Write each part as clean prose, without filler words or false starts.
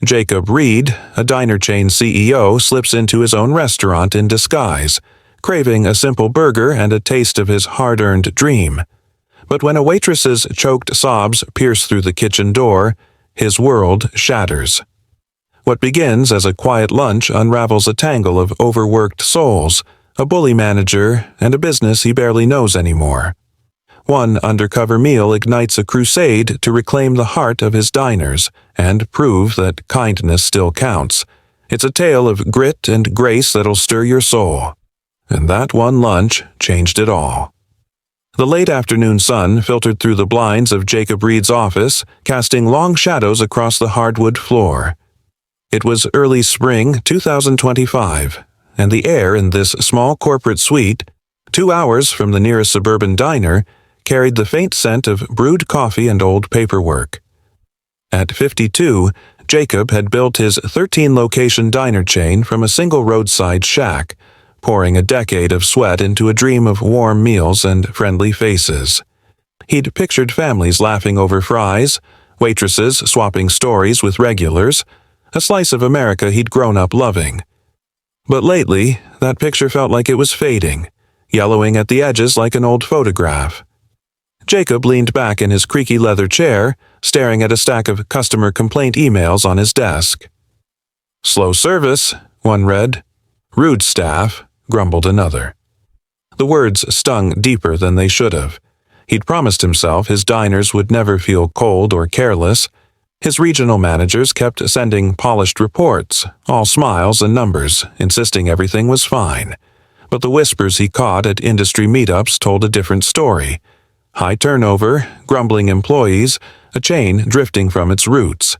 Jacob Reed, a diner chain CEO, slips into his own restaurant in disguise, craving a simple burger and a taste of his hard-earned dream. But when a waitress's choked sobs pierce through the kitchen door, his world shatters. What begins as a quiet lunch unravels a tangle of overworked souls, a bully manager, and a business he barely knows anymore. One undercover meal ignites a crusade to reclaim the heart of his diners and prove that kindness still counts. It's a tale of grit and grace that'll stir your soul. And that one lunch changed it all. The late afternoon sun filtered through the blinds of Jacob Reed's office, casting long shadows across the hardwood floor. It was early spring 2025, and the air in this small corporate suite, 2 hours from the nearest suburban diner, carried the faint scent of brewed coffee and old paperwork. At 52, Jacob had built his 13-location diner chain from a single roadside shack, pouring a decade of sweat into a dream of warm meals and friendly faces. He'd pictured families laughing over fries, waitresses swapping stories with regulars, a slice of America he'd grown up loving. But lately, that picture felt like it was fading, yellowing at the edges like an old photograph. Jacob leaned back in his creaky leather chair, staring at a stack of customer complaint emails on his desk. "Slow service," one read. "Rude staff," grumbled another. The words stung deeper than they should have. He'd promised himself his diners would never feel cold or careless. His regional managers kept sending polished reports, all smiles and numbers, insisting everything was fine. But the whispers he caught at industry meetups told a different story. High turnover, grumbling employees, a chain drifting from its roots.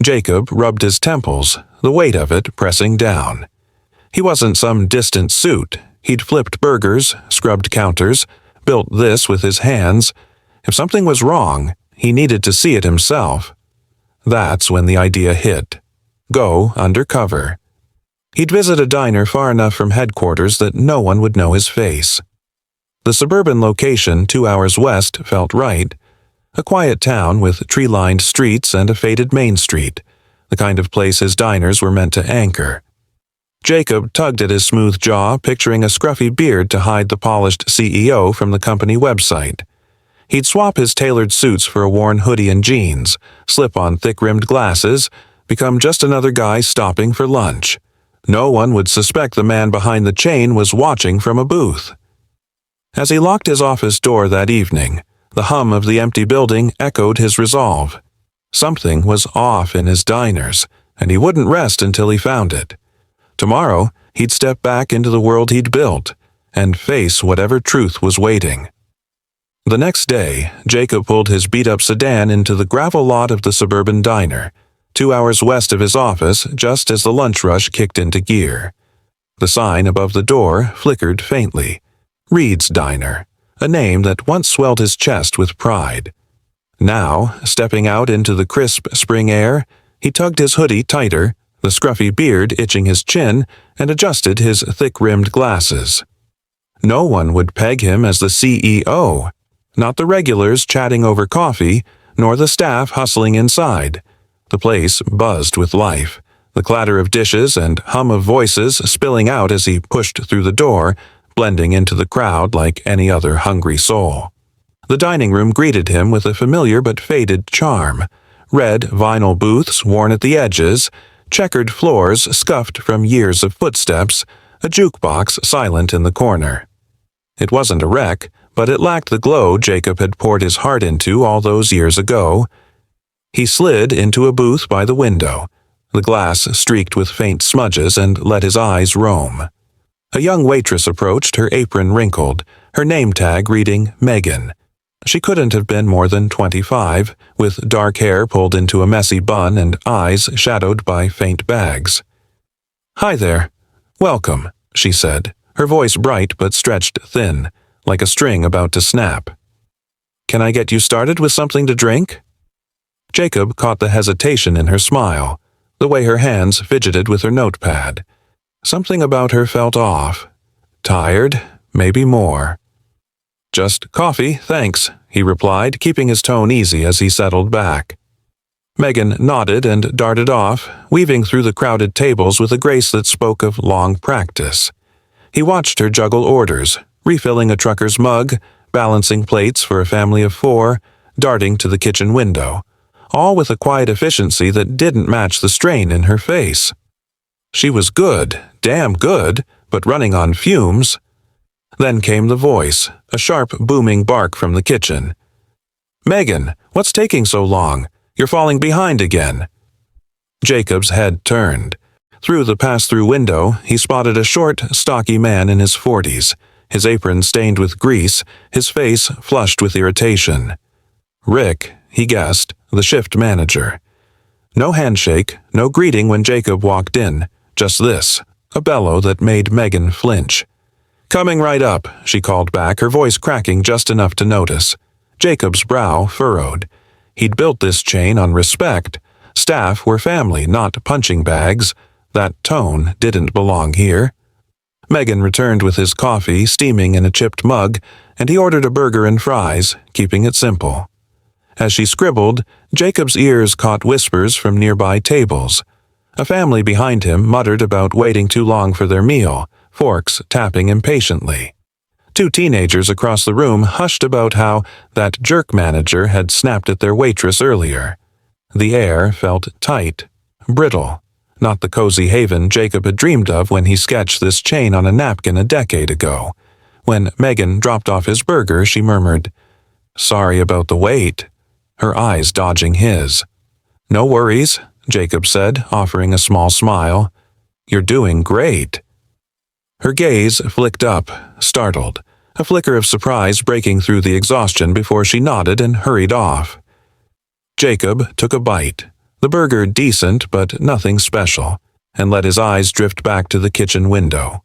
Jacob rubbed his temples, the weight of it pressing down. He wasn't some distant suit. He'd flipped burgers, scrubbed counters, built this with his hands. If something was wrong, he needed to see it himself. That's when the idea hit. Go undercover. He'd visit a diner far enough from headquarters that no one would know his face. The suburban location 2 hours west felt right. A quiet town with tree-lined streets and a faded main street, the kind of place his diners were meant to anchor. Jacob tugged at his smooth jaw, picturing a scruffy beard to hide the polished CEO from the company website. He'd swap his tailored suits for a worn hoodie and jeans, slip on thick-rimmed glasses, become just another guy stopping for lunch. No one would suspect the man behind the chain was watching from a booth. As he locked his office door that evening, the hum of the empty building echoed his resolve. Something was off in his diners, and he wouldn't rest until he found it. Tomorrow, he'd step back into the world he'd built and face whatever truth was waiting. The next day, Jacob pulled his beat-up sedan into the gravel lot of the suburban diner, 2 hours west of his office, just as the lunch rush kicked into gear. The sign above the door flickered faintly. Reed's Diner, a name that once swelled his chest with pride. Now, stepping out into the crisp spring air, he tugged his hoodie tighter, the scruffy beard itching his chin, and adjusted his thick-rimmed glasses. No one would peg him as the CEO, not the regulars chatting over coffee, nor the staff hustling inside. The place buzzed with life, the clatter of dishes and hum of voices spilling out as he pushed through the door, blending into the crowd like any other hungry soul. The dining room greeted him with a familiar but faded charm. Red vinyl booths worn at the edges, checkered floors scuffed from years of footsteps, a jukebox silent in the corner. It wasn't a wreck, but it lacked the glow Jacob had poured his heart into all those years ago. He slid into a booth by the window, the glass streaked with faint smudges, and let his eyes roam. A young waitress approached, her apron wrinkled, her name tag reading Megan. She couldn't have been more than 25, with dark hair pulled into a messy bun and eyes shadowed by faint bags. "Hi there. Welcome," she said, her voice bright but stretched thin, like a string about to snap. "Can I get you started with something to drink?" Jacob caught the hesitation in her smile, the way her hands fidgeted with her notepad. Something about her felt off. Tired, maybe more. "Just coffee, thanks," he replied, keeping his tone easy as he settled back. Megan nodded and darted off, weaving through the crowded tables with a grace that spoke of long practice. He watched her juggle orders, refilling a trucker's mug, balancing plates for a family of 4, darting to the kitchen window, all with a quiet efficiency that didn't match the strain in her face. She was good, damn good, but running on fumes. Then came the voice, a sharp, booming bark from the kitchen. "Megan, what's taking so long? You're falling behind again." Jacob's head turned. Through the pass-through window, he spotted a short, stocky man in his 40s, his apron stained with grease, his face flushed with irritation. Rick, he guessed, the shift manager. No handshake, no greeting when Jacob walked in, just this, a bellow that made Megan flinch. "Coming right up," she called back, her voice cracking just enough to notice. Jacob's brow furrowed. He'd built this chain on respect. Staff were family, not punching bags. That tone didn't belong here. Megan returned with his coffee steaming in a chipped mug, and he ordered a burger and fries, keeping it simple. As she scribbled, Jacob's ears caught whispers from nearby tables. A family behind him muttered about waiting too long for their meal, forks tapping impatiently. 2 teenagers across the room hushed about how that jerk manager had snapped at their waitress earlier. The air felt tight, brittle, not the cozy haven Jacob had dreamed of when he sketched this chain on a napkin a decade ago. When Megan dropped off his burger, she murmured, "Sorry about the wait," her eyes dodging his. "No worries," Jacob said, offering a small smile. "You're doing great." Her gaze flicked up, startled, a flicker of surprise breaking through the exhaustion before she nodded and hurried off. Jacob took a bite, the burger decent but nothing special, and let his eyes drift back to the kitchen window.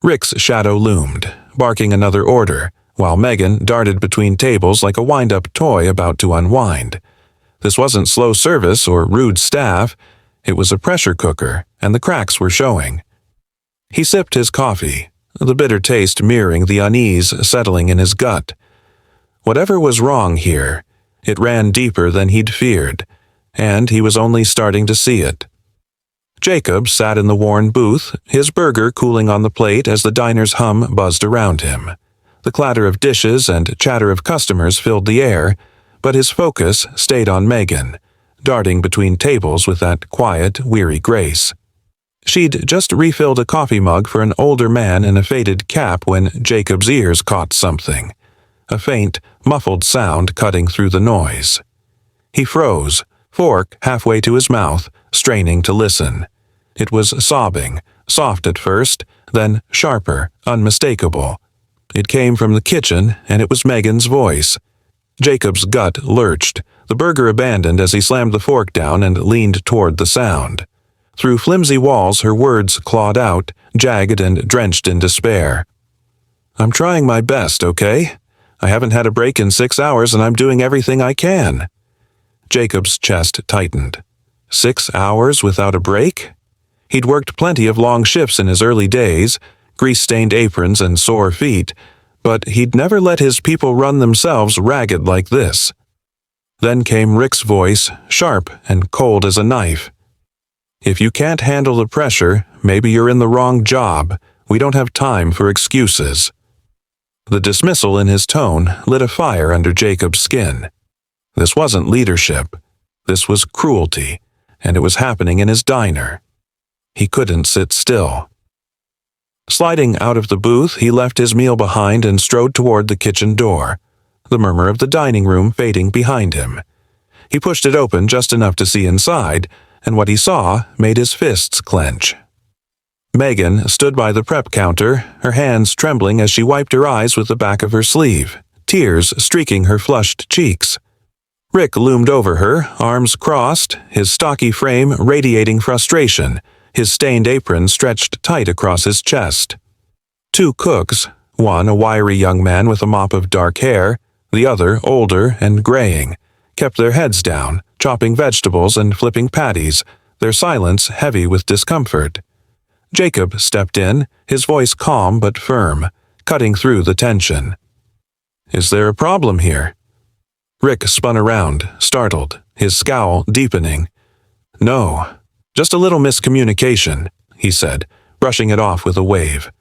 Rick's shadow loomed, barking another order, while Megan darted between tables like a wind-up toy about to unwind. This wasn't slow service or rude staff, it was a pressure cooker, and the cracks were showing. He sipped his coffee, the bitter taste mirroring the unease settling in his gut. Whatever was wrong here, it ran deeper than he'd feared, and he was only starting to see it. Jacob sat in the worn booth, his burger cooling on the plate as the diner's hum buzzed around him. The clatter of dishes and chatter of customers filled the air, but his focus stayed on Megan, darting between tables with that quiet, weary grace. She'd just refilled a coffee mug for an older man in a faded cap when Jacob's ears caught something, a faint, muffled sound cutting through the noise. He froze, fork halfway to his mouth, straining to listen. It was sobbing, soft at first, then sharper, unmistakable. It came from the kitchen, and it was Megan's voice. Jacob's gut lurched, the burger abandoned as he slammed the fork down and leaned toward the sound. Through flimsy walls her words clawed out, jagged and drenched in despair. "I'm trying my best, okay? I haven't had a break in 6 hours and I'm doing everything I can." Jacob's chest tightened. 6 hours without a break? He'd worked plenty of long shifts in his early days, grease-stained aprons and sore feet, but he'd never let his people run themselves ragged like this. Then came Rick's voice, sharp and cold as a knife. "If you can't handle the pressure, maybe you're in the wrong job. We don't have time for excuses." The dismissal in his tone lit a fire under Jacob's skin. This wasn't leadership. This was cruelty, and it was happening in his diner. He couldn't sit still. Sliding out of the booth, he left his meal behind and strode toward the kitchen door, the murmur of the dining room fading behind him. He pushed it open just enough to see inside, and what he saw made his fists clench. Megan stood by the prep counter, her hands trembling as she wiped her eyes with the back of her sleeve, tears streaking her flushed cheeks. Rick loomed over her, arms crossed, his stocky frame radiating frustration, his stained apron stretched tight across his chest. 2 cooks, one a wiry young man with a mop of dark hair, the other older and graying, kept their heads down, chopping vegetables and flipping patties, their silence heavy with discomfort. Jacob stepped in, his voice calm but firm, cutting through the tension. "Is there a problem here?" Rick spun around, startled, his scowl deepening. "No, just a little miscommunication," he said, brushing it off with a wave.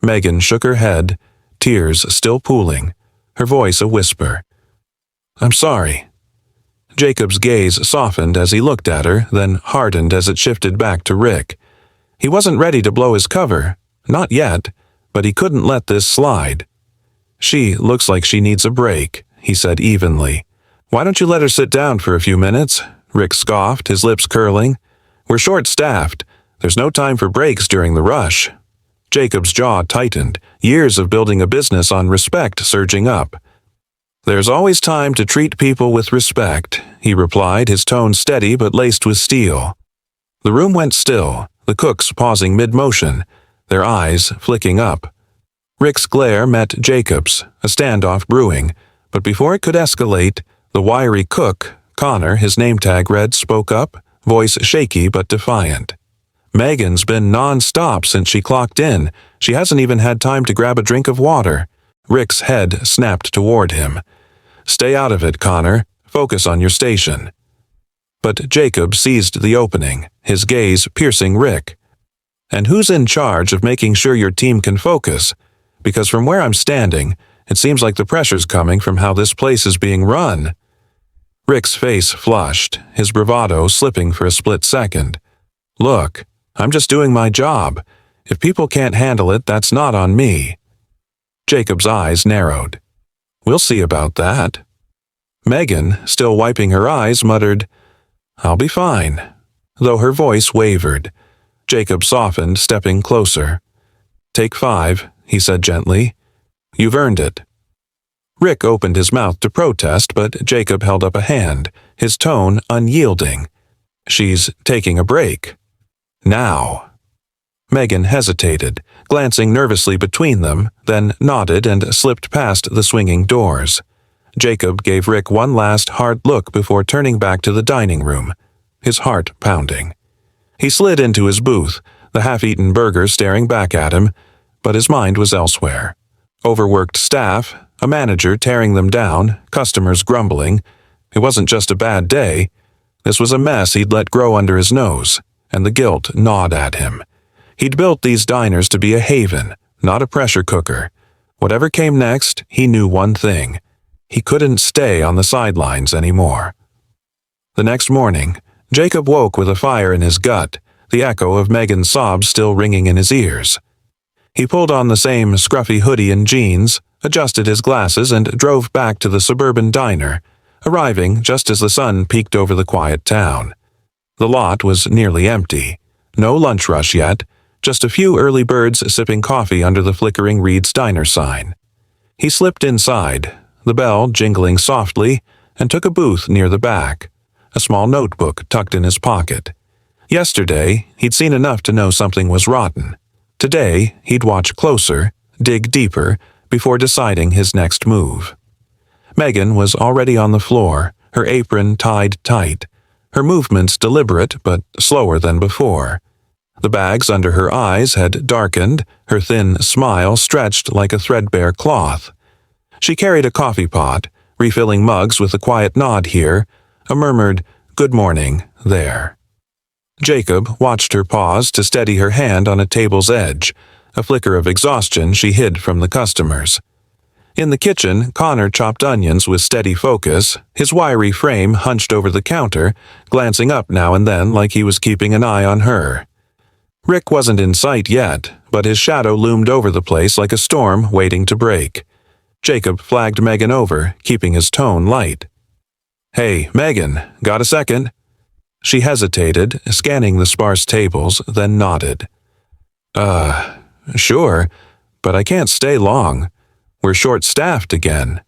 Megan shook her head, tears still pooling, her voice a whisper. "I'm sorry." Jacob's gaze softened as he looked at her, then hardened as it shifted back to Rick. He wasn't ready to blow his cover, not yet, but he couldn't let this slide. "She looks like she needs a break," he said evenly. "Why don't you let her sit down for a few minutes?" Rick scoffed, his lips curling. "We're short-staffed. There's no time for breaks during the rush." Jacob's jaw tightened, years of building a business on respect surging up. "There's always time to treat people with respect," he replied, his tone steady but laced with steel. The room went still, the cooks pausing mid-motion, their eyes flicking up. Rick's glare met Jacob's, a standoff brewing, but before it could escalate, the wiry cook, Connor, his name tag read, spoke up, voice shaky but defiant. "Megan's been non-stop since she clocked in. She hasn't even had time to grab a drink of water." Rick's head snapped toward him. "Stay out of it, Connor. Focus on your station." But Jacob seized the opening, his gaze piercing Rick. "And who's in charge of making sure your team can focus? Because from where I'm standing, it seems like the pressure's coming from how this place is being run." Rick's face flushed, his bravado slipping for a split second. "Look, I'm just doing my job. If people can't handle it, that's not on me." Jacob's eyes narrowed. "We'll see about that." Megan, still wiping her eyes, muttered, "I'll be fine," though her voice wavered. Jacob softened, stepping closer. "Take 5, he said gently. "You've earned it." Rick opened his mouth to protest, but Jacob held up a hand, his tone unyielding. "She's taking a break. Now." Megan hesitated, glancing nervously between them, then nodded and slipped past the swinging doors. Jacob gave Rick one last hard look before turning back to the dining room, his heart pounding. He slid into his booth, the half-eaten burger staring back at him, but his mind was elsewhere. Overworked staff, a manager tearing them down, customers grumbling. It wasn't just a bad day. This was a mess he'd let grow under his nose, and the guilt gnawed at him. He'd built these diners to be a haven, not a pressure cooker. Whatever came next, he knew one thing. He couldn't stay on the sidelines anymore. The next morning, Jacob woke with a fire in his gut, the echo of Megan's sobs still ringing in his ears. He pulled on the same scruffy hoodie and jeans, adjusted his glasses, and drove back to the suburban diner, arriving just as the sun peeked over the quiet town. The lot was nearly empty. No lunch rush yet, just a few early birds sipping coffee under the flickering Reed's Diner sign. He slipped inside, the bell jingling softly, and took a booth near the back, a small notebook tucked in his pocket. Yesterday, he'd seen enough to know something was rotten. Today, he'd watch closer, dig deeper, before deciding his next move. Megan was already on the floor, her apron tied tight, her movements deliberate but slower than before. The bags under her eyes had darkened, her thin smile stretched like a threadbare cloth. She carried a coffee pot, refilling mugs with a quiet nod here, a murmured, "Good morning," there. Jacob watched her pause to steady her hand on a table's edge, a flicker of exhaustion she hid from the customers. In the kitchen, Connor chopped onions with steady focus, his wiry frame hunched over the counter, glancing up now and then like he was keeping an eye on her. Rick wasn't in sight yet, but his shadow loomed over the place like a storm waiting to break. Jacob flagged Megan over, keeping his tone light. "Hey, Megan, got a second?" She hesitated, scanning the sparse tables, then nodded. Sure, but I can't stay long. We're short-staffed again."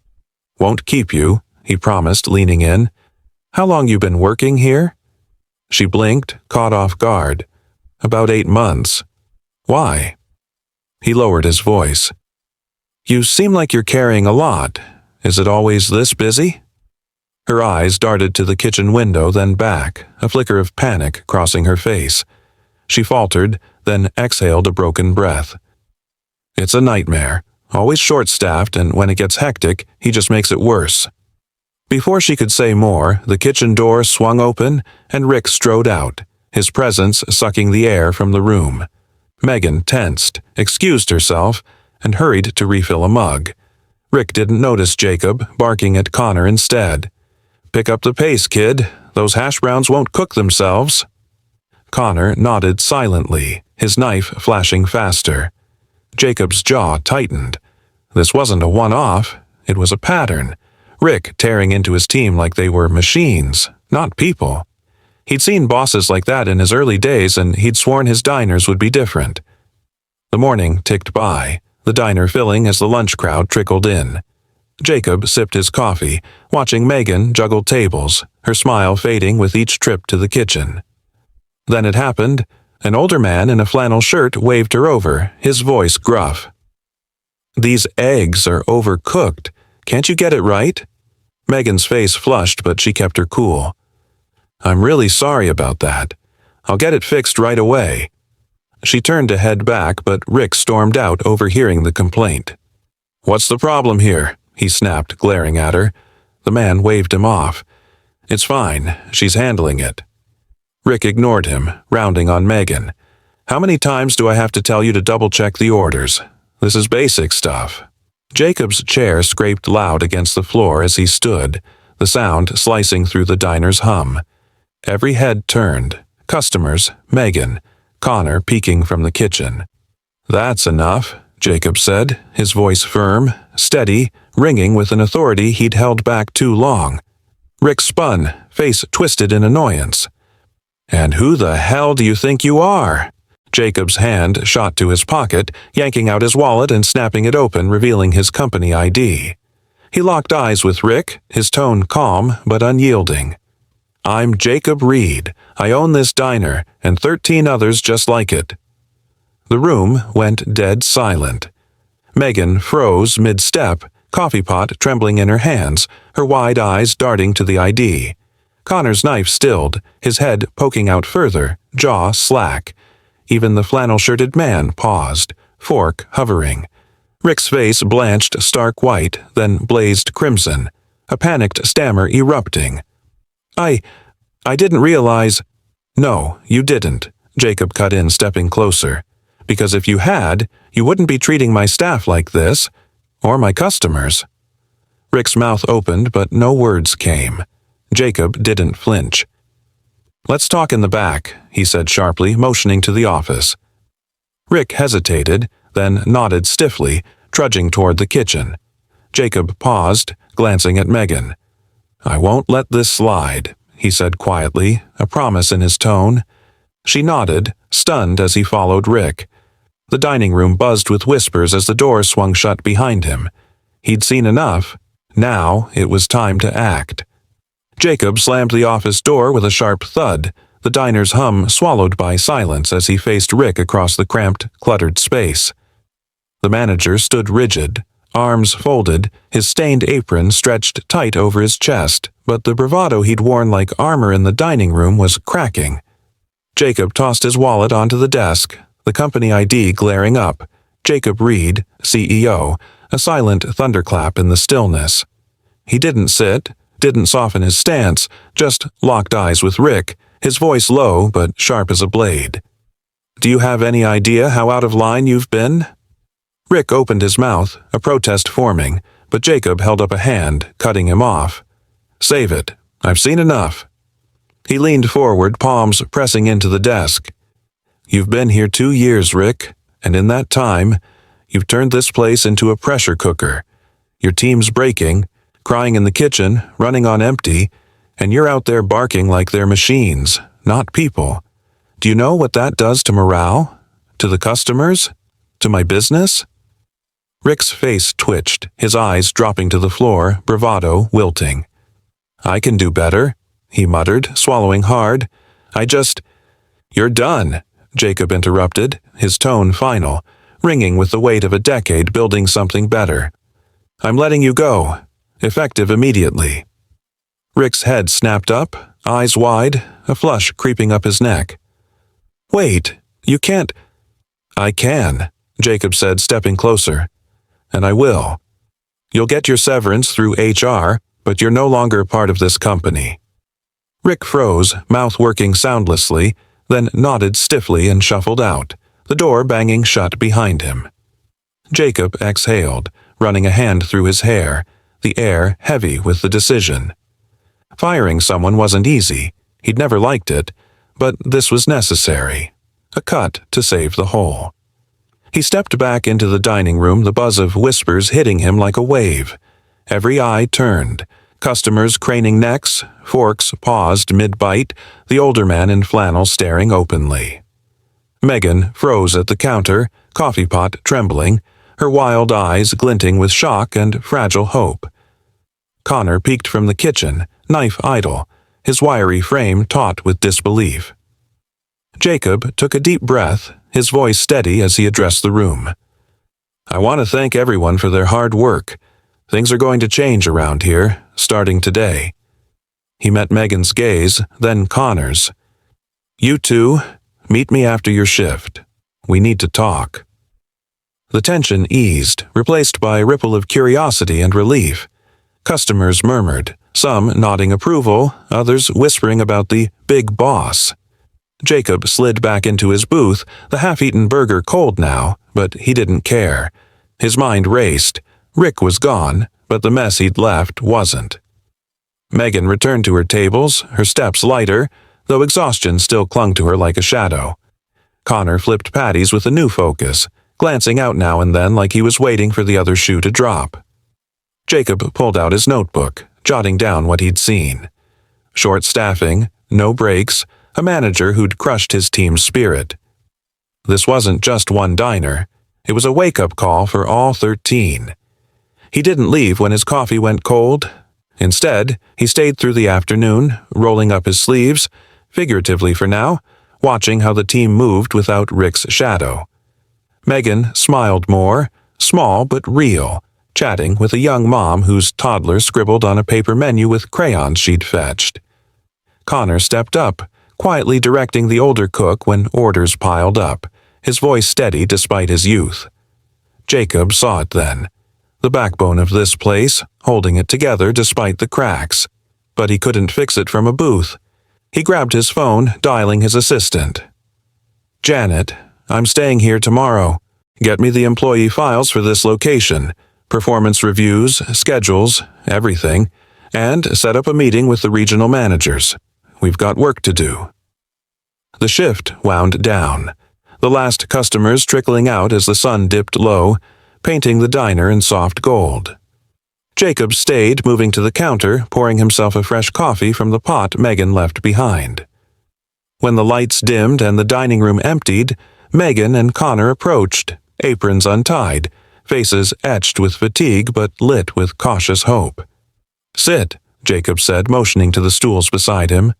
"Won't keep you," he promised, leaning in. "How long you been working here?" She blinked, caught off guard. "About 8 months." "Why?" He lowered his voice. "You seem like you're carrying a lot. Is it always this busy?" Her eyes darted to the kitchen window, then back, a flicker of panic crossing her face. She faltered, then exhaled a broken breath. "It's a nightmare. Always short-staffed, and when it gets hectic, he just makes it worse." Before she could say more, the kitchen door swung open and Rick strode out, his presence sucking the air from the room. Megan tensed, excused herself, and hurried to refill a mug. Rick didn't notice Jacob, barking at Connor instead. "Pick up the pace, kid. Those hash browns won't cook themselves." Connor nodded silently, his knife flashing faster. Jacob's jaw tightened. This wasn't a one-off, it was a pattern. Rick tearing into his team like they were machines, not people. He'd seen bosses like that in his early days, and he'd sworn his diners would be different. The morning ticked by, the diner filling as the lunch crowd trickled in. Jacob sipped his coffee, watching Megan juggle tables, her smile fading with each trip to the kitchen. Then it happened. An older man in a flannel shirt waved her over, his voice gruff. "These eggs are overcooked. Can't you get it right?" Megan's face flushed, but she kept her cool. "I'm really sorry about that. I'll get it fixed right away." She turned to head back, but Rick stormed out, overhearing the complaint. "What's the problem here?" he snapped, glaring at her. The man waved him off. "It's fine. She's handling it." Rick ignored him, rounding on Megan. "How many times do I have to tell you to double-check the orders? This is basic stuff." Jacob's chair scraped loud against the floor as he stood, the sound slicing through the diner's hum. Every head turned. Customers, Megan, Connor peeking from the kitchen. "That's enough," Jacob said, his voice firm, steady, ringing with an authority he'd held back too long. Rick spun, face twisted in annoyance. "And who the hell do you think you are?" Jacob's hand shot to his pocket, yanking out his wallet and snapping it open, revealing his company ID. He locked eyes with Rick, his tone calm but unyielding. "I'm Jacob Reed. I own this diner, and 13 others just like it." The room went dead silent. Megan froze mid-step, coffee pot trembling in her hands, her wide eyes darting to the ID. Connor's knife stilled, his head poking out further, jaw slack. Even the flannel-shirted man paused, fork hovering. Rick's face blanched stark white, then blazed crimson, a panicked stammer erupting. I didn't realize—" "No, you didn't," Jacob cut in, stepping closer. "Because if you had, you wouldn't be treating my staff like this, or my customers." Rick's mouth opened, but no words came. Jacob didn't flinch. "Let's talk in the back," he said sharply, motioning to the office. Rick hesitated, then nodded stiffly, trudging toward the kitchen. Jacob paused, glancing at Megan. "I won't let this slide," he said quietly, a promise in his tone. She nodded, stunned as he followed Rick. The dining room buzzed with whispers as the door swung shut behind him. He'd seen enough. Now it was time to act. Jacob slammed the office door with a sharp thud, the diner's hum swallowed by silence as he faced Rick across the cramped, cluttered space. The manager stood rigid, arms folded, his stained apron stretched tight over his chest, but the bravado he'd worn like armor in the dining room was cracking. Jacob tossed his wallet onto the desk, the company ID glaring up. Jacob Reed, CEO, a silent thunderclap in the stillness. He didn't sit, didn't soften his stance, just locked eyes with Rick, his voice low but sharp as a blade. "Do you have any idea how out of line you've been?" Rick opened his mouth, a protest forming, but Jacob held up a hand, cutting him off. "Save it. I've seen enough." He leaned forward, palms pressing into the desk. "You've been here 2 years, Rick, and in that time, you've turned this place into a pressure cooker. Your team's breaking, crying in the kitchen, running on empty, and you're out there barking like they're machines, not people. Do you know what that does to morale? To the customers? To my business?" Rick's face twitched, his eyes dropping to the floor, bravado wilting. "I can do better," he muttered, swallowing hard. "You're done," Jacob interrupted, his tone final, ringing with the weight of a decade building something better. "I'm letting you go. Effective immediately." Rick's head snapped up, eyes wide, a flush creeping up his neck. "Wait, you can't—" "I can," Jacob said, stepping closer. "And I will. You'll get your severance through HR, but you're no longer part of this company." Rick froze, mouth working soundlessly, then nodded stiffly and shuffled out, the door banging shut behind him. Jacob exhaled, running a hand through his hair, the air heavy with the decision. Firing someone wasn't easy. He'd never liked it, but this was necessary. A cut to save the whole. He stepped back into the dining room, the buzz of whispers hitting him like a wave. Every eye turned. Customers craning necks, forks paused mid-bite, the older man in flannel staring openly. Megan froze at the counter, coffee pot trembling, her wild eyes glinting with shock and fragile hope. Connor peeked from the kitchen, knife idle, his wiry frame taut with disbelief. Jacob took a deep breath, his voice steady as he addressed the room. "I want to thank everyone for their hard work. Things are going to change around here, starting today." He met Megan's gaze, then Connor's. "You two, meet me after your shift. We need to talk." The tension eased, replaced by a ripple of curiosity and relief. Customers murmured, some nodding approval, others whispering about the big boss. Jacob slid back into his booth, the half-eaten burger cold now, but he didn't care. His mind raced. Rick was gone, but the mess he'd left wasn't. Megan returned to her tables, her steps lighter, though exhaustion still clung to her like a shadow. Connor flipped patties with a new focus, glancing out now and then like he was waiting for the other shoe to drop. Jacob pulled out his notebook, jotting down what he'd seen. Short staffing, no breaks, a manager who'd crushed his team's spirit. This wasn't just one diner. It was a wake-up call for all 13. He didn't leave when his coffee went cold. Instead, he stayed through the afternoon, rolling up his sleeves, figuratively for now, watching how the team moved without Rick's shadow. Megan smiled more, small but real, chatting with a young mom whose toddler scribbled on a paper menu with crayons she'd fetched. Connor stepped up, quietly directing the older cook when orders piled up, his voice steady despite his youth. Jacob saw it then. The backbone of this place, holding it together despite the cracks. But he couldn't fix it from a booth. He grabbed his phone, dialing his assistant. "Janet, I'm staying here tomorrow. Get me the employee files for this location, performance reviews, schedules, everything, and set up a meeting with the regional managers. We've got work to do." The shift wound down, the last customers trickling out as the sun dipped low, painting the diner in soft gold. Jacob stayed, moving to the counter, pouring himself a fresh coffee from the pot Megan left behind. When the lights dimmed and the dining room emptied, Megan and Connor approached, aprons untied, faces etched with fatigue but lit with cautious hope. "Sit," Jacob said, motioning to the stools beside him.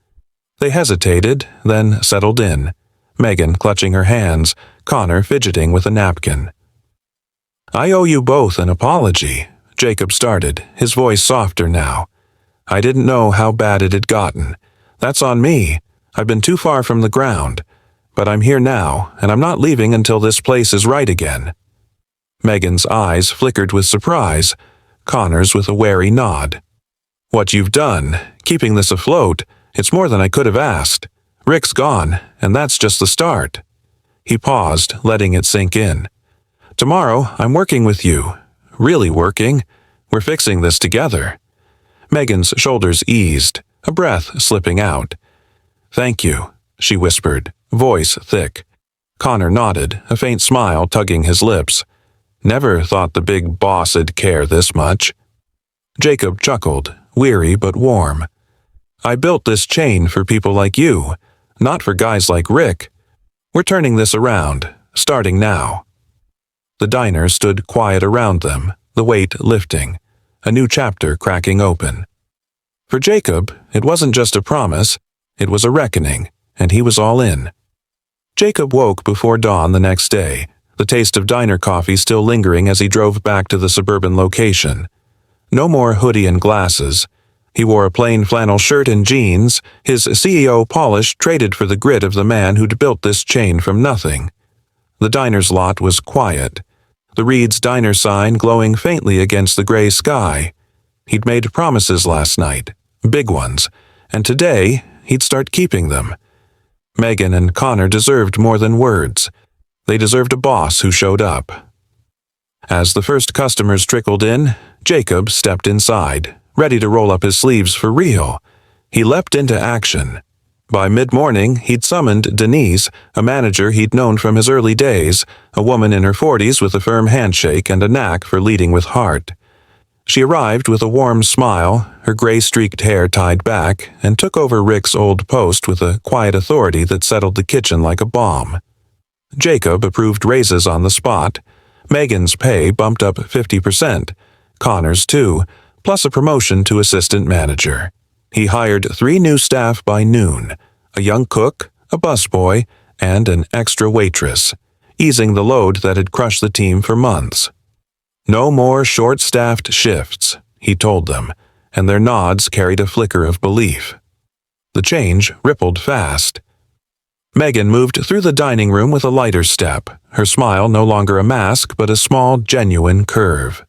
They hesitated, then settled in, Megan clutching her hands, Connor fidgeting with a napkin. "I owe you both an apology," Jacob started, his voice softer now. "I didn't know how bad it had gotten. That's on me. I've been too far from the ground. But I'm here now, and I'm not leaving until this place is right again." Megan's eyes flickered with surprise, Connor's with a wary nod. "What you've done, keeping this afloat, it's more than I could have asked. Rick's gone, and that's just the start." He paused, letting it sink in. "Tomorrow, I'm working with you. Really working. We're fixing this together." Megan's shoulders eased, a breath slipping out. "Thank you," she whispered, voice thick. Connor nodded, a faint smile tugging his lips. Never thought the big boss'd care this much. Jacob chuckled, weary but warm. "I built this chain for people like you, not for guys like Rick. We're turning this around, starting now." The diner stood quiet around them, the weight lifting, a new chapter cracking open. For Jacob, it wasn't just a promise, it was a reckoning, and he was all in. Jacob woke before dawn the next day, the taste of diner coffee still lingering as he drove back to the suburban location. No more hoodie and glasses. He wore a plain flannel shirt and jeans, his CEO polish traded for the grit of the man who'd built this chain from nothing. The diner's lot was quiet, the Reed's Diner sign glowing faintly against the gray sky. He'd made promises last night, big ones, and today he'd start keeping them. Megan and Connor deserved more than words. They deserved a boss who showed up. As the first customers trickled in, Jacob stepped inside, ready to roll up his sleeves for real. He leapt into action. By mid-morning, he'd summoned Denise, a manager he'd known from his early days, a woman in her 40s with a firm handshake and a knack for leading with heart. She arrived with a warm smile, her gray-streaked hair tied back, and took over Rick's old post with a quiet authority that settled the kitchen like a bomb. Jacob approved raises on the spot. Megan's pay bumped up 50%, Connor's too, plus a promotion to assistant manager. He hired 3 new staff by noon, a young cook, a busboy, and an extra waitress, easing the load that had crushed the team for months. No more short-staffed shifts, he told them, and their nods carried a flicker of belief. The change rippled fast. Megan moved through the dining room with a lighter step, her smile no longer a mask but a small, genuine curve.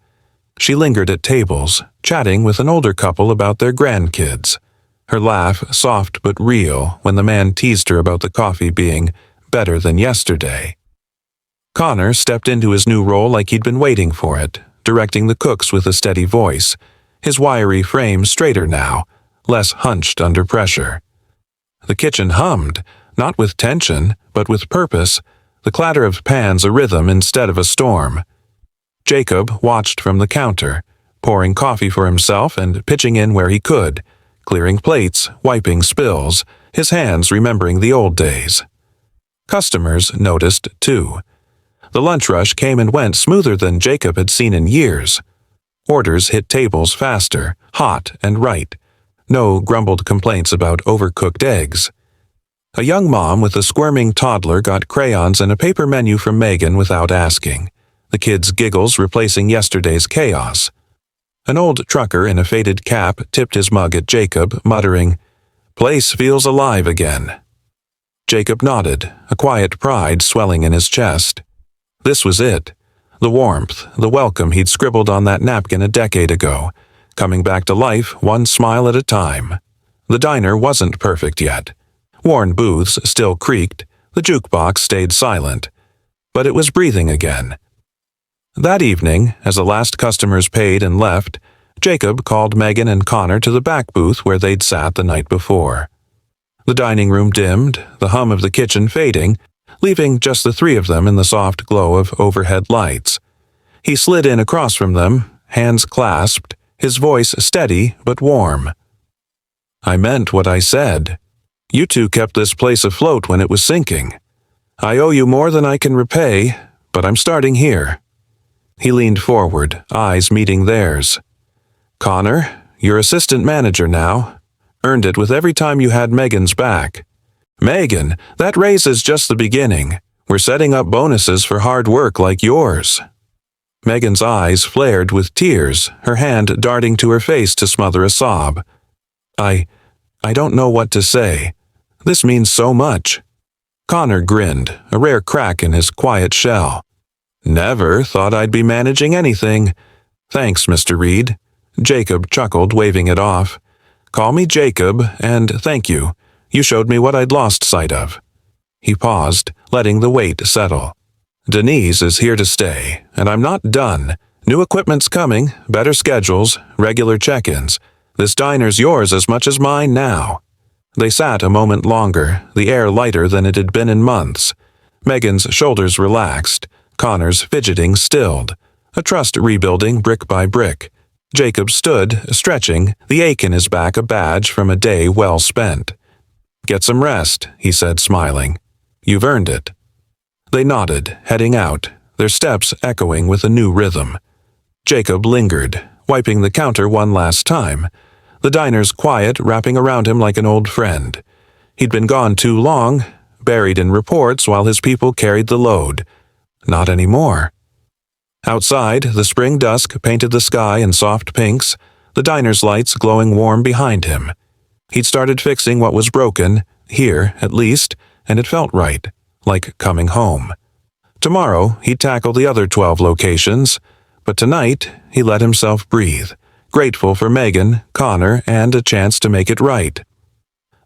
She lingered at tables, chatting with an older couple about their grandkids. Her laugh soft but real when the man teased her about the coffee being better than yesterday. Connor stepped into his new role like he'd been waiting for it, directing the cooks with a steady voice, his wiry frame straighter now, less hunched under pressure. The kitchen hummed, not with tension, but with purpose, the clatter of pans a rhythm instead of a storm. Jacob watched from the counter, pouring coffee for himself and pitching in where he could, clearing plates, wiping spills, his hands remembering the old days. Customers noticed, too. The lunch rush came and went smoother than Jacob had seen in years. Orders hit tables faster, hot and right. No grumbled complaints about overcooked eggs. A young mom with a squirming toddler got crayons and a paper menu from Megan without asking, the kids' giggles replacing yesterday's chaos. An old trucker in a faded cap tipped his mug at Jacob, muttering, "Place feels alive again." Jacob nodded, a quiet pride swelling in his chest. This was it. The warmth, the welcome he'd scribbled on that napkin a decade ago, coming back to life one smile at a time. The diner wasn't perfect yet. Worn booths still creaked, the jukebox stayed silent. But it was breathing again. That evening, as the last customers paid and left, Jacob called Megan and Connor to the back booth where they'd sat the night before. The dining room dimmed, the hum of the kitchen fading, leaving just the 3 of them in the soft glow of overhead lights. He slid in across from them, hands clasped, his voice steady but warm. "I meant what I said. You 2 kept this place afloat when it was sinking. I owe you more than I can repay, but I'm starting here." He leaned forward, eyes meeting theirs. "Connor, you're assistant manager now. Earned it with every time you had Megan's back. Megan, that raise is just the beginning. We're setting up bonuses for hard work like yours." Megan's eyes flared with tears, her hand darting to her face to smother a sob. I don't know what to say. This means so much." Connor grinned, a rare crack in his quiet shell. "Never thought I'd be managing anything. Thanks, Mr. Reed." Jacob chuckled, waving it off. "Call me Jacob, and thank you. You showed me what I'd lost sight of." He paused, letting the weight settle. "Denise is here to stay, and I'm not done. New equipment's coming, better schedules, regular check-ins. This diner's yours as much as mine now." They sat a moment longer, the air lighter than it had been in months. Megan's shoulders relaxed, Connor's fidgeting stilled, a trust rebuilding brick by brick. Jacob stood, stretching, the ache in his back a badge from a day well spent. "Get some rest," he said, smiling. "You've earned it." They nodded, heading out, their steps echoing with a new rhythm. Jacob lingered, wiping the counter one last time. The diner's quiet, wrapping around him like an old friend. He'd been gone too long, buried in reports while his people carried the load. Not anymore. Outside, the spring dusk painted the sky in soft pinks, the diner's lights glowing warm behind him. He'd started fixing what was broken, here at least, and it felt right, like coming home. Tomorrow, he'd tackle the other 12 locations, but tonight, he let himself breathe, grateful for Megan, Connor, and a chance to make it right.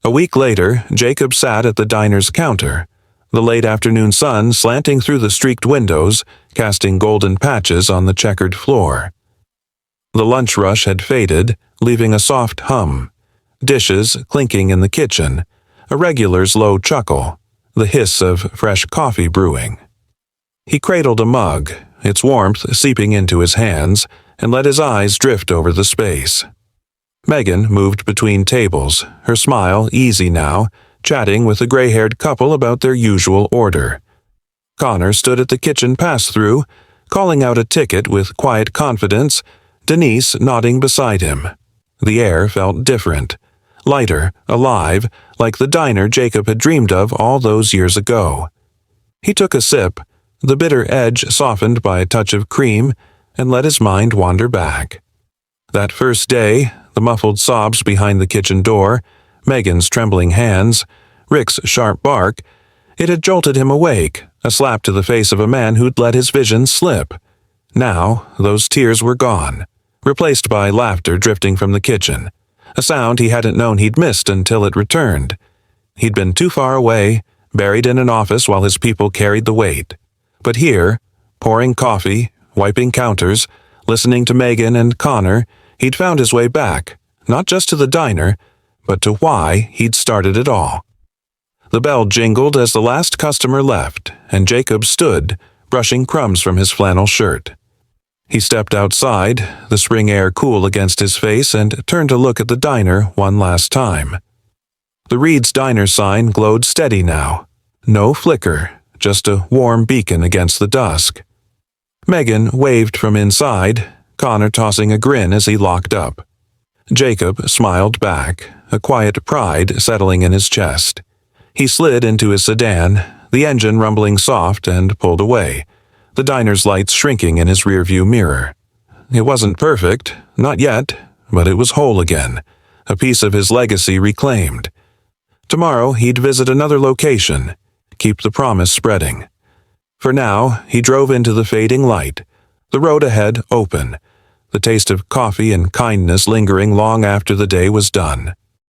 A week later, Jacob sat at the diner's counter, the late afternoon sun slanting through the streaked windows, casting golden patches on the checkered floor. The lunch rush had faded, leaving a soft hum, dishes clinking in the kitchen, a regular's low chuckle, the hiss of fresh coffee brewing. He cradled a mug, its warmth seeping into his hands, and let his eyes drift over the space. Megan moved between tables, her smile easy now, chatting with the gray-haired couple about their usual order. Connor stood at the kitchen pass-through, calling out a ticket with quiet confidence, Denise nodding beside him. The air felt different, lighter, alive, like the diner Jacob had dreamed of all those years ago. He took a sip, the bitter edge softened by a touch of cream, and let his mind wander back. That first day, the muffled sobs behind the kitchen door, Megan's trembling hands, Rick's sharp bark, it had jolted him awake, a slap to the face of a man who'd let his vision slip. Now, those tears were gone, replaced by laughter drifting from the kitchen, a sound he hadn't known he'd missed until it returned. He'd been too far away, buried in an office while his people carried the weight. But here, pouring coffee, wiping counters, listening to Megan and Connor, he'd found his way back, not just to the diner, but to why he'd started it all. The bell jingled as the last customer left, and Jacob stood, brushing crumbs from his flannel shirt. He stepped outside, the spring air cool against his face, and turned to look at the diner one last time. The Reed's Diner sign glowed steady now. No flicker, just a warm beacon against the dusk. Megan waved from inside, Connor tossing a grin as he locked up. Jacob smiled back, a quiet pride settling in his chest. He slid into his sedan, the engine rumbling soft, and pulled away, the diner's lights shrinking in his rearview mirror. It wasn't perfect, not yet, but it was whole again, a piece of his legacy reclaimed. Tomorrow he'd visit another location, keep the promise spreading. For now, he drove into the fading light, the road ahead open, the taste of coffee and kindness lingering long after the day was done.